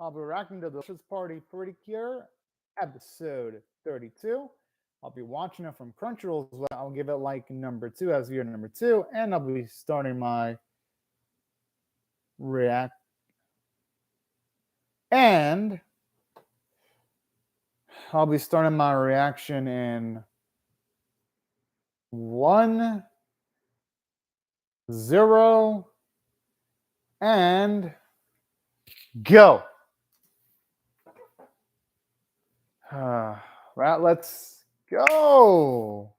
I'll be reacting to the Delicious Party Precure episode 32. I'll be watching it from Crunchyroll as well. I'll give it like number two as viewer number two, and I'll be starting my react. And I'll be starting my reaction in 1-0 and go. Right, let's go.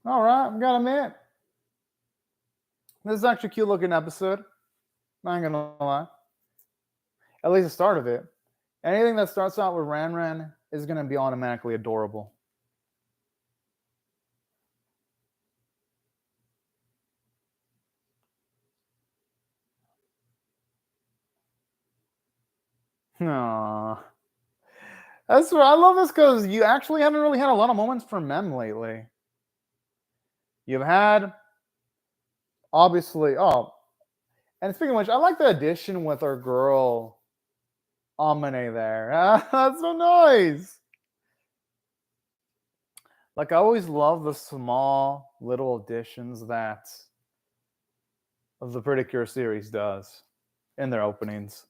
All right, I've got a minute. This is actually a cute looking episode. Not gonna lie. At least the start of it. Anything that starts out with Ran Ran is gonna be automatically adorable. Aww. That's what I love this because you actually haven't really had a lot of moments from Mem lately. You've had obviously and speaking of which, I like the addition with our girl Amane there. That's so nice. Like I always love the small little additions that the Precure series does in their openings.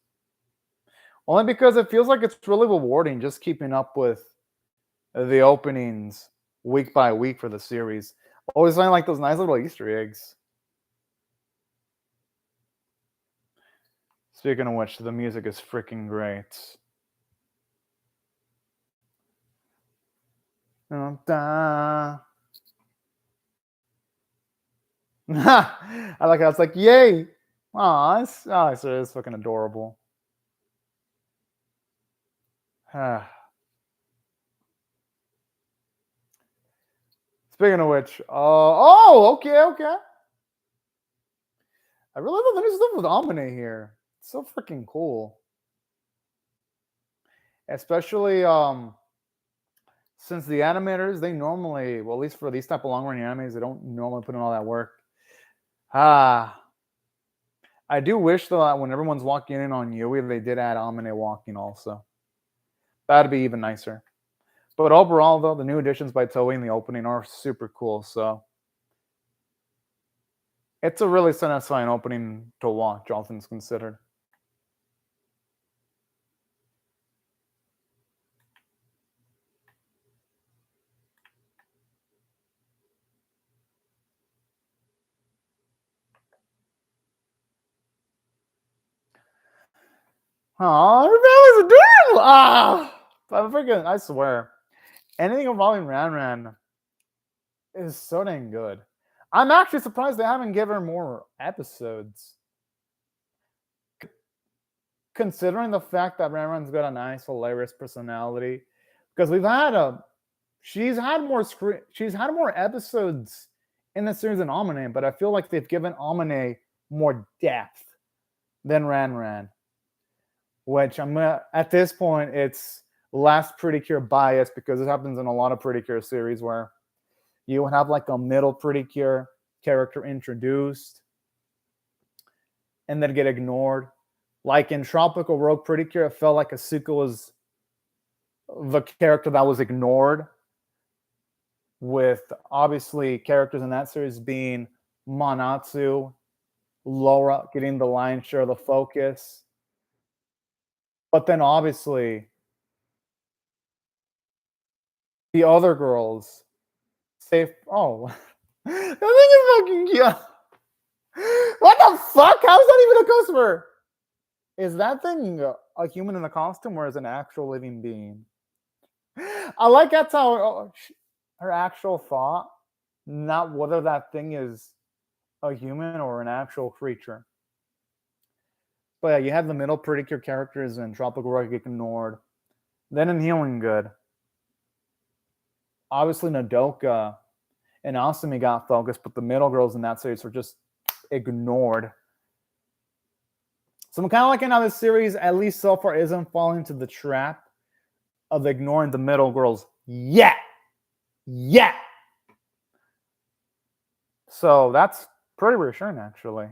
Only because it feels like it's really rewarding just keeping up with the openings week by week for the series. Always find like those nice little Easter eggs. Speaking of which, the music is freaking great. I like how it's like, yay! Aw, it's fucking adorable. Speaking of which, okay. I really love the new stuff with Amine here. It's so freaking cool. Especially since the animators, they normally, well, at least for these type of long-running animes, they don't normally put in all that work. I do wish though that when everyone's walking in on Yui, they did add Amine walking also. That'd be even nicer. But overall, though, the new additions by Toei in the opening are super cool. So it's a really satisfying opening to watch, all things considered. Oh, that was adorable! I swear, anything involving Ran Ran is so dang good. I'm actually surprised they haven't given her more episodes. Considering the fact that Ran Ran's got a nice, hilarious personality, because she's had more episodes in the series than Amine, but I feel like they've given Amine more depth than Ran Ran. Which at this point, it's less Precure bias because it happens in a lot of Precure series where you would have like a middle Precure character introduced and then get ignored. Like in Tropical Rogue Precure, it felt like Asuka was the character that was ignored, with obviously characters in that series being Manatsu, Laura getting the lion's share of the focus. But then obviously the other girls say, oh, that thing is fucking cute. What the fuck? How is that even a customer? Is that thing a human in a costume or is it an actual living being? I like that's how her actual thought, not whether that thing is a human or an actual creature. But yeah, you have the middle Precure characters in Tropical Rock get ignored. Then in Healing Good, obviously Nodoka and Asumi got focused, but the middle girls in that series were just ignored. So I'm kind of liking how this series, at least so far, isn't falling into the trap of ignoring the middle girls yet. Yet. So that's pretty reassuring, actually.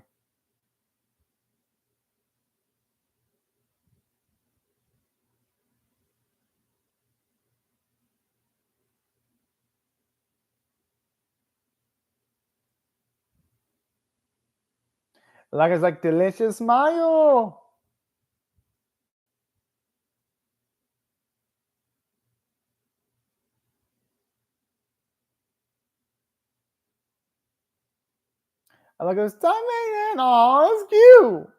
Like it's like delicious mayo. I like it's stomach and oh, it's cute.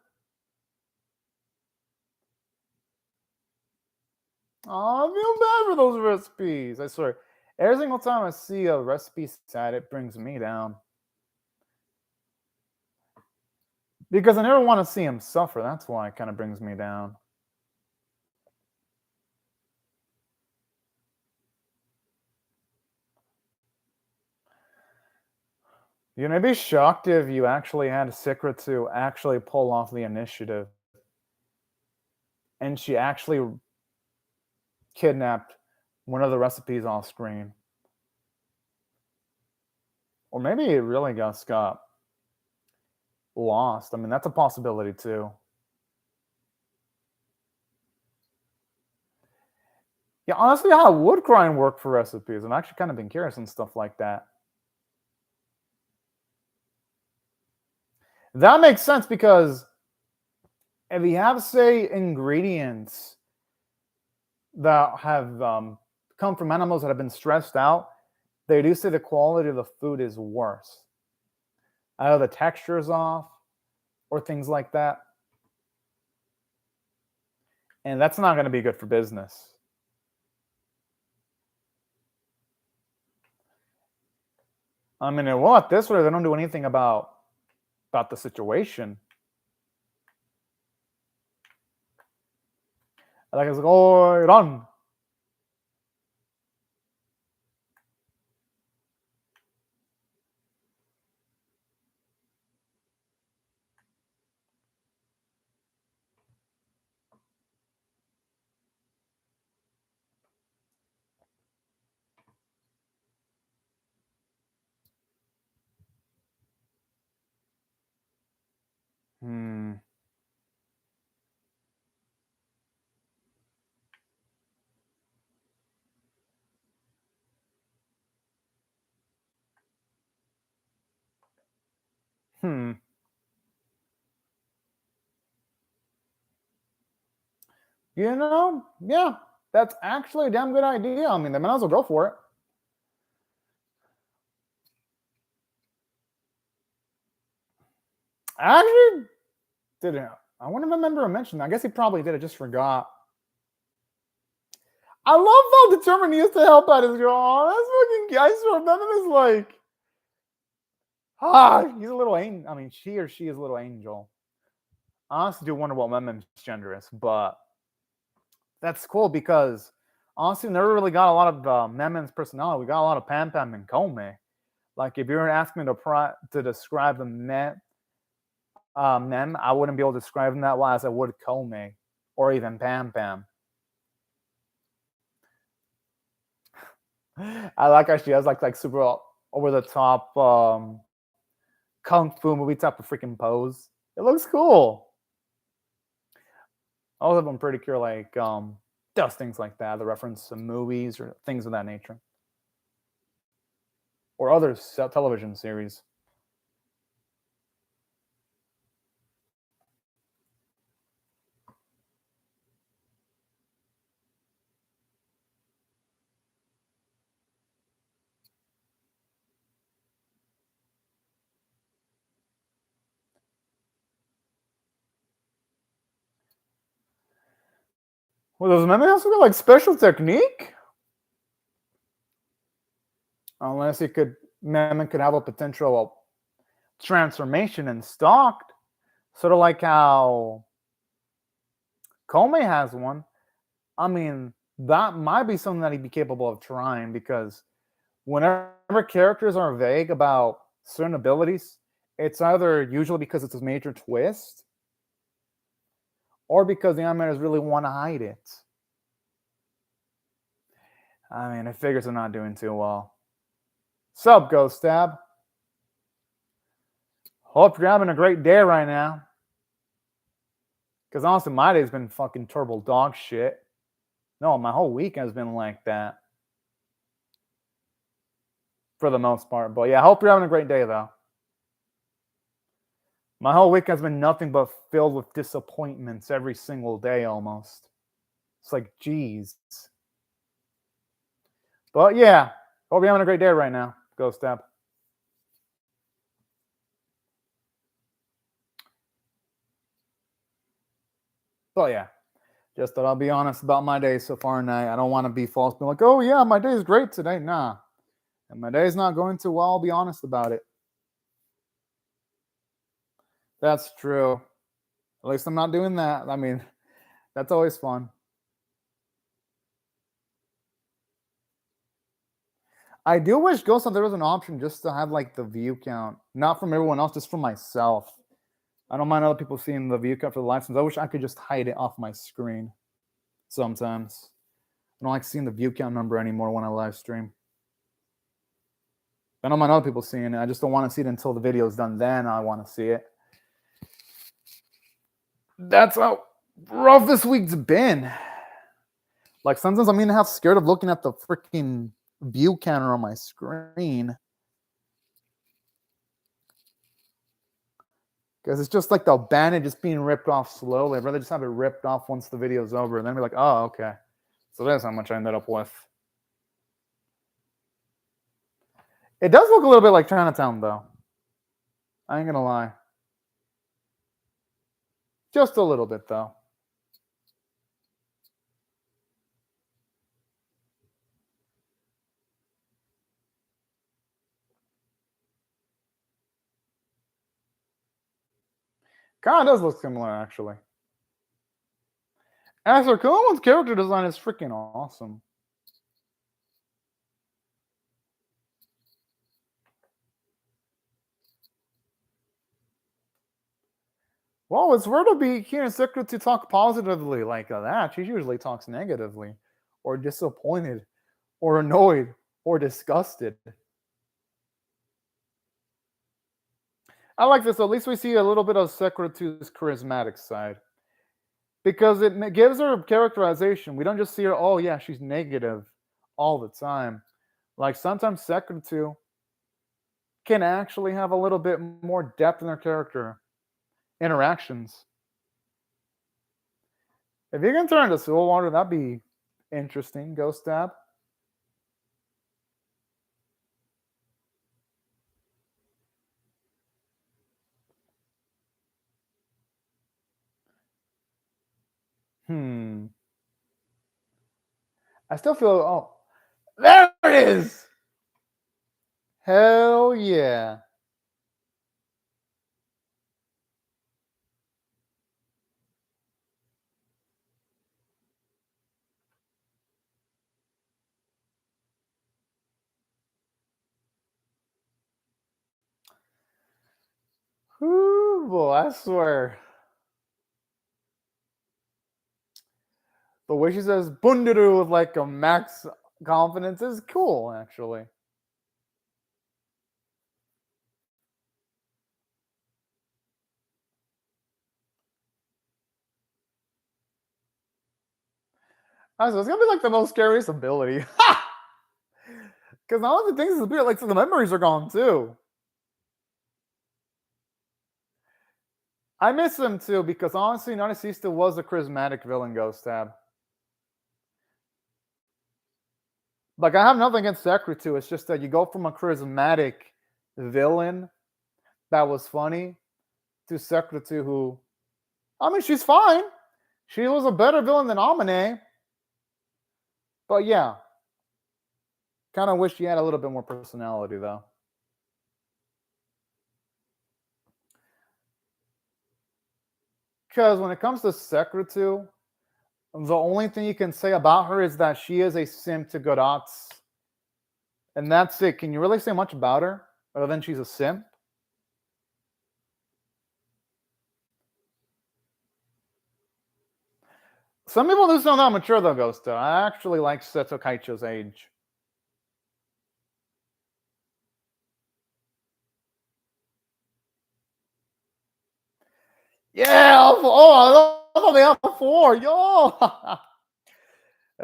Oh, I feel bad for those recipes. I swear. Every single time I see a recipe sad, it brings me down. Because I never want to see him suffer. That's why it kind of brings me down. You may be shocked if you actually had a secret to actually pull off the initiative. And she actually kidnapped one of the recipes off screen. Or maybe it really just got lost. I mean, that's a possibility too. Yeah, honestly, how would crime work for recipes? I've actually kind of been curious and stuff like that. That makes sense because if you have, say, ingredients that have come from animals that have been stressed out, they do say the quality of the food is worse. Either the texture is off or things like that. And that's not going to be good for business. I mean, well, at this rate, they don't do anything about the situation. Like it's like, oh, run. Hmm. Hmm. Yeah, that's actually a damn good idea. I mean, they might as well go for it. I actually didn't. I wonder if I remember I mentioned that. I guess he probably did. I just forgot. I love how determined he is to help out his girl. Oh, that's fucking cute. I swear, Venom is like, he's a little angel. I mean, she or she is a little angel. I honestly do wonder what Memem's gender is, but that's cool because honestly, we never really got a lot of Memem's personality. We got a lot of Pam Pam and Kome. Like, if you were asking me to describe the Mem, I wouldn't be able to describe them that well as I would Kome or even Pam Pam. I like how she has like super over the top kung fu movie type of freaking pose. It looks cool. All of them Precure like does things like that, the reference to movies or things of that nature, or other television series. Well, does Meme also got like special technique? Unless it could, Meme could have a potential transformation and stalked, sort of like how Kome has one. I mean, that might be something that he'd be capable of trying because whenever characters are vague about certain abilities, it's either usually because it's a major twist or because the animators really want to hide it. I mean, it figures they're not doing too well. Sup, Ghost Stab? Hope you're having a great day right now. Because honestly, my day's been fucking turbo dog shit. No, my whole week has been like that. For the most part. But yeah, I hope you're having a great day, though. My whole week has been nothing but filled with disappointments every single day almost. It's like, geez. But yeah, hope you're having a great day right now, Ghost Stab. But yeah, just thought I'll be honest about my day so far tonight. I don't want to be false, be like, oh yeah, my day is great today. Nah. And my day's not going too well, I'll be honest about it. That's true. At least I'm not doing that. I mean, that's always fun. I do wish Ghost Hunt there was an option just to have like the view count, not from everyone else, just from myself. I don't mind other people seeing the view count for the live streams. I wish I could just hide it off my screen. Sometimes I don't like seeing the view count number anymore when I live stream. I don't mind other people seeing it. I just don't want to see it until the video is done. Then I want to see it. That's how rough this week's been. Like sometimes I'm even half scared of looking at the freaking view counter on my screen. Because it's just like the bandage just being ripped off slowly. I'd rather just have it ripped off once the video's over. And then be like, oh, okay. So that's how much I ended up with. It does look a little bit like Chinatown, though. I ain't going to lie. Just a little bit, though. Kind of does look similar, actually. As for Kuma's character design is freaking awesome. Well, it's rare to be hearing Sakura to talk positively like that. She usually talks negatively, or disappointed, or annoyed, or disgusted. I like this. At least we see a little bit of Sakura-2's charismatic side. Because it gives her characterization. We don't just see her, oh yeah, she's negative all the time. Like sometimes Sakura-2 can actually have a little bit more depth in her character interactions. If you can turn to Soul Water, that'd be interesting, Ghost Stab. I still feel, oh, there it is! Hell yeah. Ooh, boy, I swear. The way she says Bundiru with like a max confidence is cool, actually. So it's gonna be like the most scariest ability. Because all of the things is a bit like so the memories are gone too. I miss him too because honestly, Narcisista was a charismatic villain, Ghost Stab. Like I have nothing against Sakura too. It's just that you go from a charismatic villain that was funny to Sakura 2 who, I mean, she's fine. She was a better villain than Amane. But yeah, kind of wish she had a little bit more personality though. Because when it comes to Sakura 2, the only thing you can say about her is that she is a simp to Godatsu. And that's it. Can you really say much about her other than she's a simp? Some people do sound that mature though, Ghost. I actually like Seto Kaicho's age. Yeah, I love the Alpha 4. Yo! I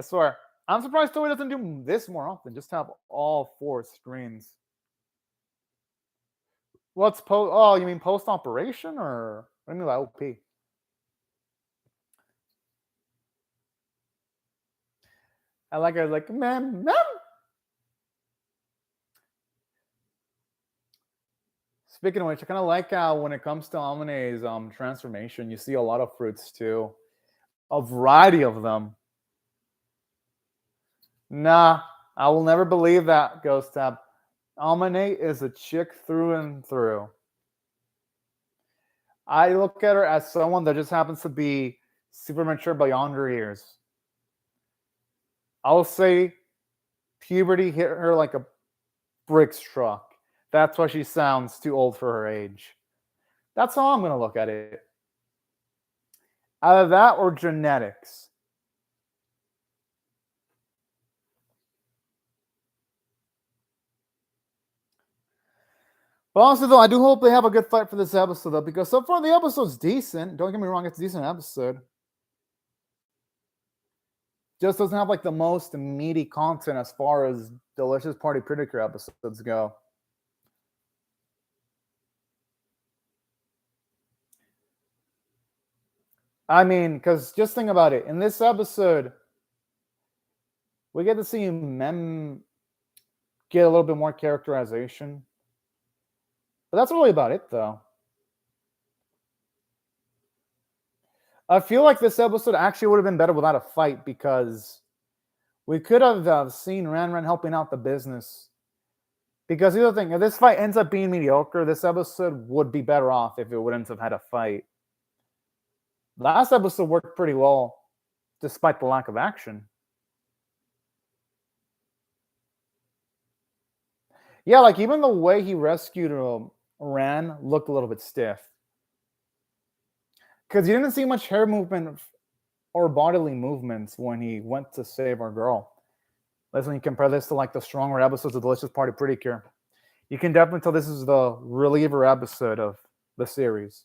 swear. I'm surprised Toei doesn't do this more often. Just have all 4 screens. What's post? Oh, you mean post operation or what do you mean by OP? I like it like man. Speaking of which, I kind of like how when it comes to Amine's transformation, you see a lot of fruits too, a variety of them. Nah, I will never believe that, Ghost Tab. Amine is a chick through and through. I look at her as someone that just happens to be super mature beyond her years. I'll say puberty hit her like a brick truck. That's why she sounds too old for her age. That's how I'm going to look at it. Either that or genetics. But honestly, though, I do hope they have a good fight for this episode, though, because so far the episode's decent. Don't get me wrong, it's a decent episode. Just doesn't have like the most meaty content as far as Delicious Party Precure episodes go. I mean, because just think about it. In this episode, we get to see Mem get a little bit more characterization. But that's really about it, though. I feel like this episode actually would have been better without a fight because we could have seen Ran helping out the business. Because the other thing, if this fight ends up being mediocre, this episode would be better off if it wouldn't have had a fight. Last episode worked pretty well, despite the lack of action. Yeah, like even the way he rescued Ran looked a little bit stiff. Because you didn't see much hair movement or bodily movements when he went to save our girl. Let's when you compare this to like the stronger episodes of Delicious Party Precure. You can definitely tell this is the reliever episode of the series.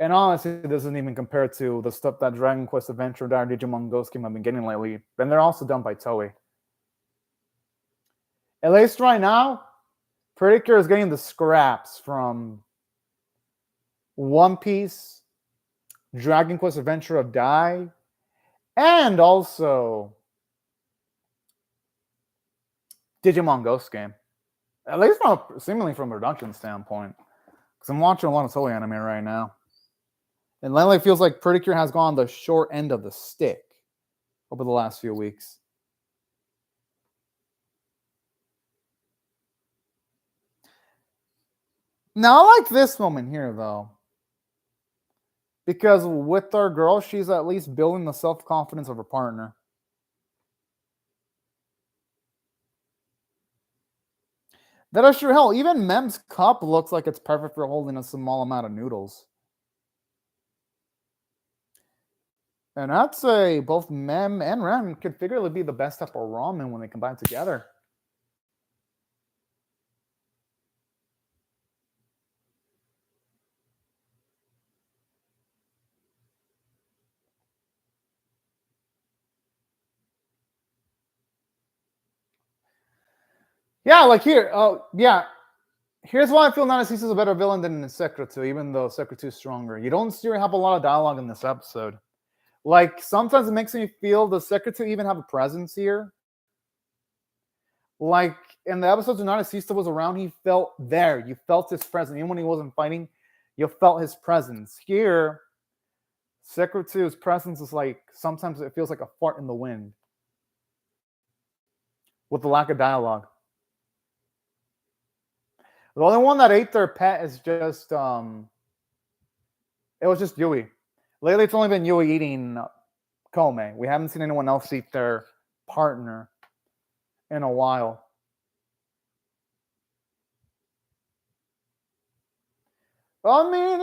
And honestly, it doesn't even compare to the stuff that Dragon Quest Adventure Diary Digimon Ghost Game have been getting lately. And they're also done by Toei. At least right now, Precure is getting the scraps from One Piece, Dragon Quest Adventure of Dai, and also Digimon Ghost Game. At least seemingly from a production standpoint. Because I'm watching a lot of Toei anime right now. And lately it feels like Precure has gone the short end of the stick over the last few weeks. Now, I like this moment here, though. Because with our girl, she's at least building the self-confidence of her partner. That is true. Hell, even Mem's cup looks like it's perfect for holding a small amount of noodles. And I'd say both Mem and Ren could figuratively be the best type of ramen when they combine together. Yeah, like here. Oh, yeah. Here's why I feel Nanasisa is a better villain than Secretu, even though Secretu is stronger. You don't see her have a lot of dialogue in this episode. Like, sometimes it makes me feel the Secretu even have a presence here. Like, in the episodes when Nanasisa was around, he felt there. You felt his presence. Even when he wasn't fighting, you felt his presence. Here, Secretu's presence is like, sometimes it feels like a fart in the wind. With the lack of dialogue. The only one that ate their pet is just, it was just Yui. Lately, it's only been Yui eating Kome. We haven't seen anyone else eat their partner in a while. I mean,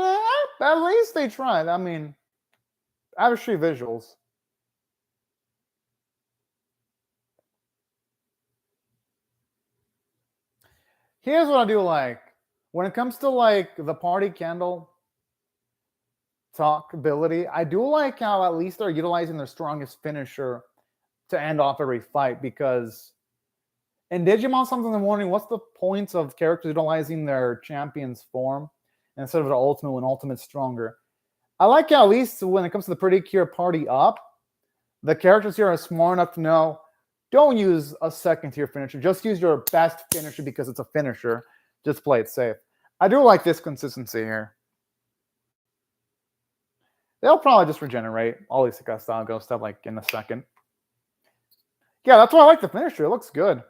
at least they tried. I mean, I have street visuals. Here's what I do like. When it comes to like the party candle talk ability, I do like how at least they're utilizing their strongest finisher to end off every fight, because in Digimon Something in the Morning, what's the point of characters utilizing their champion's form instead of their ultimate when ultimate's stronger? I like how at least when it comes to the Precure party up, the characters here are smart enough to know, don't use a second tier finisher. Just use your best finisher because it's a finisher. Just play it safe. I do like this consistency here. They'll probably just regenerate. All these style go stuff like in a second. Yeah, that's why I like the finisher. It looks good.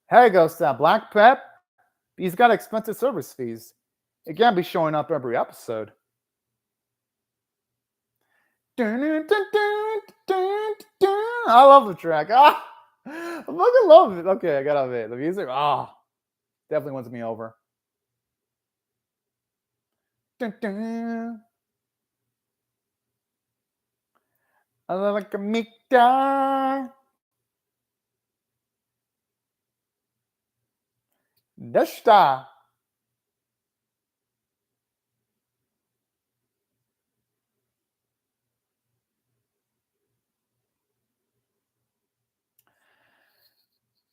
Hey, Ghost Black Pep. He's got expensive service fees. It can't be showing up every episode. I love the track. I fucking love it. Okay, I gotta admit, the music, definitely wins me over. I like a Mikta. Dashta.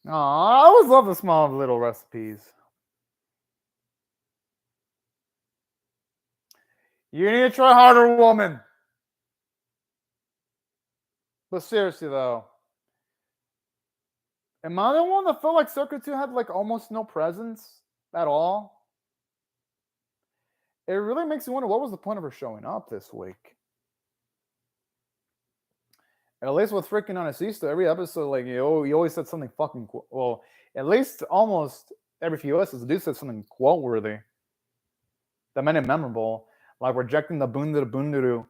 I always love the small little recipes. You need to try harder, woman. But seriously, though, am I the one that felt like Circuit 2 had like almost no presence at all? It really makes you wonder, what was the point of her showing up this week? At least with freaking Anasista, every episode, like you always said something fucking well. At least almost every few episodes, the dude said something quote worthy that made it memorable, like rejecting the Bunduru,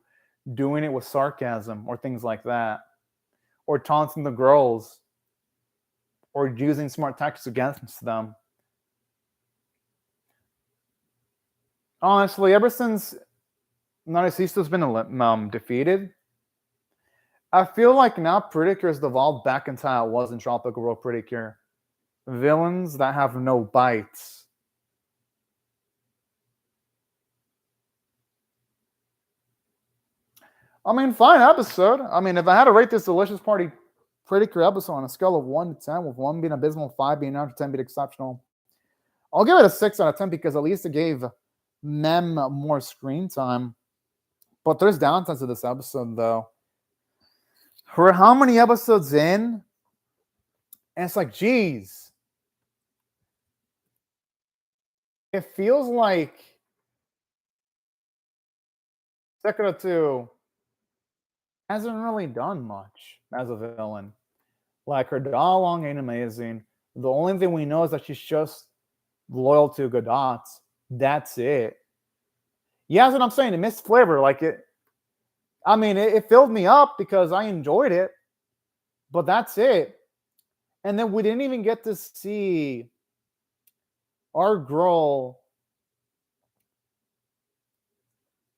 doing it with sarcasm or things like that, or taunting the girls, or using smart tactics against them. Honestly, ever since Narcissisto's been defeated, I feel like now Precure has devolved back into how it was in Tropical World Precure. Villains that have no bites. I mean, fine episode. I mean, if I had to rate this Delicious Party Precure episode on a scale of 1 to 10, with 1 being abysmal, 5 being average, 10 being exceptional, I'll give it a 6 out of 10 because at least it gave Mem more screen time. But there's downsides to this episode, though. We're how many episodes in? And it's like, geez. It feels like Sekiro 2 hasn't really done much as a villain. Like, her dialogue ain't amazing. The only thing we know is that she's just loyal to Godot. That's it. Yeah, that's what I'm saying. It missed flavor. Like, it filled me up because I enjoyed it, but that's it. And then we didn't even get to see our girl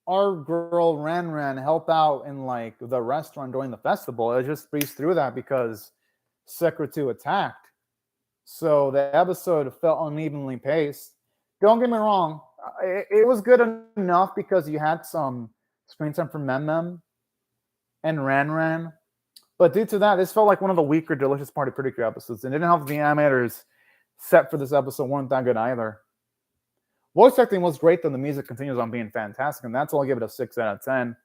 Ran help out in like the restaurant during the festival. It just breezed through that because Sekiro 2 attacked. So the episode felt unevenly paced. Don't get me wrong, it was good enough because you had some screen time for Mem and Ran. But due to that, this felt like one of the weaker Delicious Party Precure episodes. And didn't help the animators set for this episode weren't that good either. Voice acting was great, though the music continues on being fantastic, and that's why I'll give it a 6 out of 10.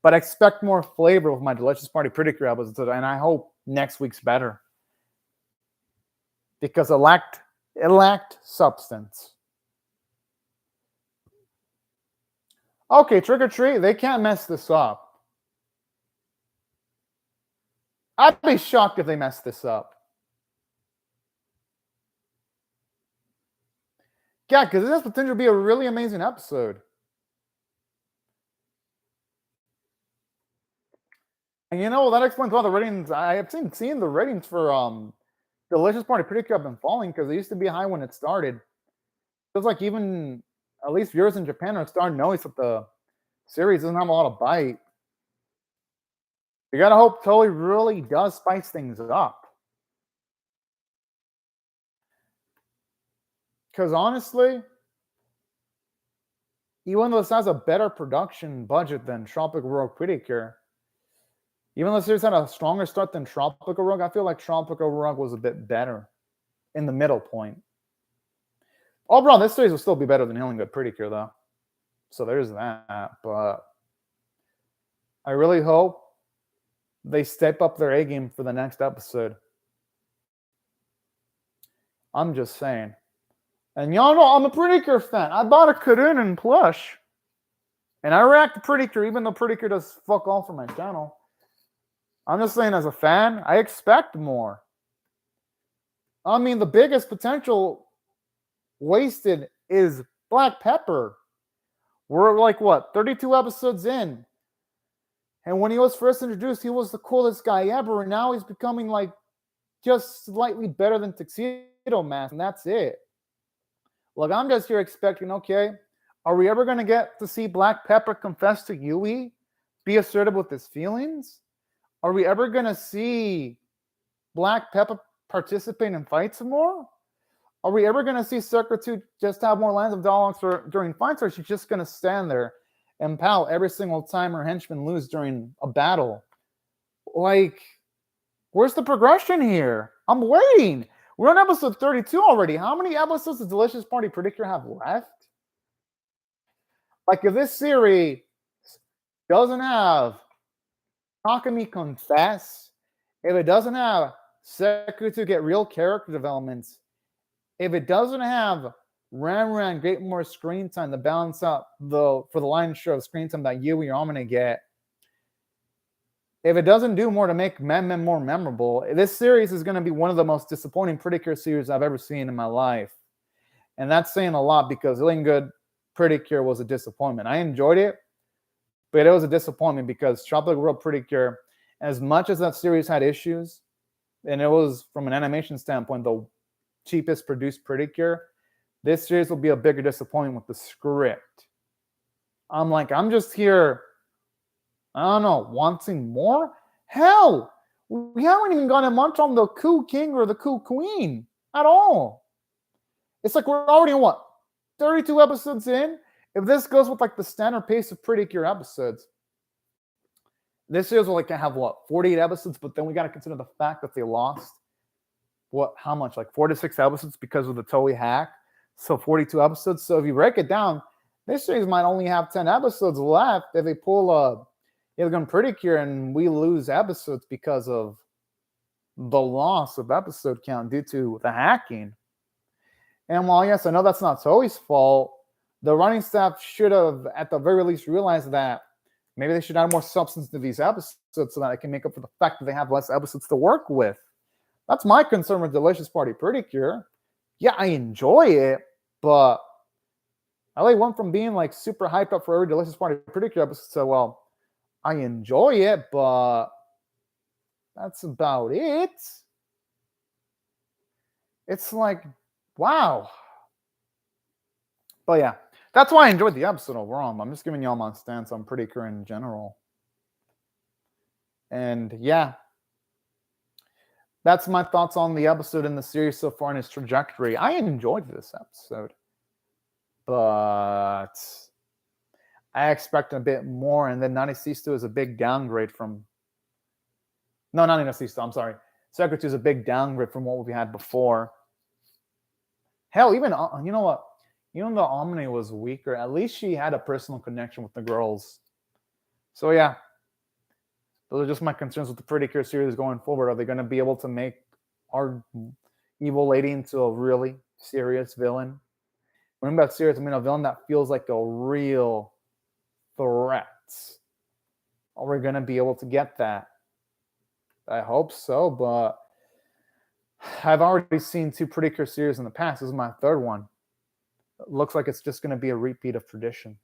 But I expect more flavor with my Delicious Party Precure episode, and I hope next week's better. Because it lacked substance. Okay, Trick or Treat, they can't mess this up. I'd be shocked if they messed this up. Yeah, because this has potential to be a really amazing episode. And you know, that explains why the ratings, I have seen the ratings for Delicious Party Precure have been falling because they used to be high when it started. Feels like even, at least viewers in Japan are starting to notice that the series doesn't have a lot of bite. You gotta hope Toei really does spice things up. Because honestly, even though this has a better production budget than Tropical Rogue Precure, even though this series had a stronger start than Tropical Rogue, I feel like Tropical Rogue was a bit better in the middle point. Overall, this series will still be better than Healing Good Precure, though. So there's that. But I really hope they step up their A game for the next episode. I'm just saying. And y'all know I'm a Precure fan. I bought a Karunin plush. And I react to Precure, even though Precure does fuck all for my channel. I'm just saying, as a fan, I expect more. I mean, the biggest potential wasted is Black Pepper. We're like, what, 32 episodes in. And when he was first introduced, he was the coolest guy ever. And now he's becoming like just slightly better than Tuxedo Mask. And that's it. Look, I'm just here expecting, okay, are we ever going to get to see Black Pepper confess to Yui? Be assertive with his feelings? Are we ever going to see Black Pepper participate in fights more? Are we ever going to see Circle 2 just have more lines of dialogue during fights, or is she just going to stand there and pout every single time her henchmen lose during a battle? Like, where's the progression here? I'm waiting. We're on episode 32 already. How many episodes does Delicious Party Precure have left? Like, if this series doesn't have Takumi confess, if it doesn't have Sekutu get real character developments, if it doesn't have Ran get more screen time to balance up for the lion's share of screen time that Yui or Amane get, if it doesn't do more to make Men more memorable, this series is going to be one of the most disappointing Precure series I've ever seen in my life. And that's saying a lot, because Healing Good Precure was a disappointment. I enjoyed it, but it was a disappointment because Tropical Rogue Precure, as much as that series had issues, and it was, from an animation standpoint, the cheapest produced Precure, this series will be a bigger disappointment with the script. I'm just here, I don't know, wanting more? Hell, we haven't even gotten much on the Coup King or the Coup Queen at all. It's like we're already in, what, 32 episodes in? If this goes with like the standard pace of Precure episodes, this series will like have, what, 48 episodes, but then we got to consider the fact that they lost, how much, like 4 to 6 episodes because of the Toei hack. So 42 episodes. So if you break it down, this series might only have 10 episodes left if they pull a Healing Good Precure and we lose episodes because of the loss of episode count due to the hacking. And while, yes, I know that's not Toei's fault, the running staff should have, at the very least, realized that maybe they should add more substance to these episodes so that they can make up for the fact that they have less episodes to work with. That's my concern with Delicious Party Precure. Yeah, I enjoy it, but I really went from being like super hyped up for every Delicious Party Precure episode. So, well, I enjoy it, but that's about it. It's like, wow. But yeah, that's why I enjoyed the episode overall. I'm just giving y'all my stance on Precure in general. And yeah, that's my thoughts on the episode in the series so far and its trajectory. I enjoyed this episode, but I expect a bit more. And then Nanisisto is a big downgrade from... No, not Nanisisto, I'm sorry. Secretary is a big downgrade from what we had before. Hell, even, you know what? Even though Omni was weaker, at least she had a personal connection with the girls. So yeah, those are just my concerns with the Precure series going forward. Are they going to be able to make our evil lady into a really serious villain? When I'm about serious, I mean a villain that feels like a real threat. Are we going to be able to get that? I hope so, but I've already seen 2 Precure series in the past. This is my 3rd one. It looks like it's just going to be a repeat of tradition.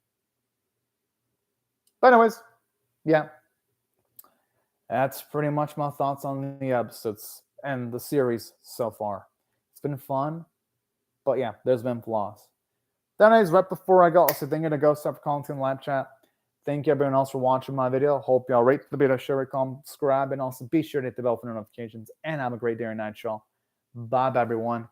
But anyways, yeah. That's pretty much my thoughts on the episodes and the series so far. It's been fun, but yeah, there's been flaws. That is right before I go. Also, thank you to Ghost for calling to the live chat. Thank you everyone else for watching my video. Hope y'all rate the video, share, comment, subscribe, and also be sure to hit the bell for notifications. And have a great day or night, y'all. Bye, everyone.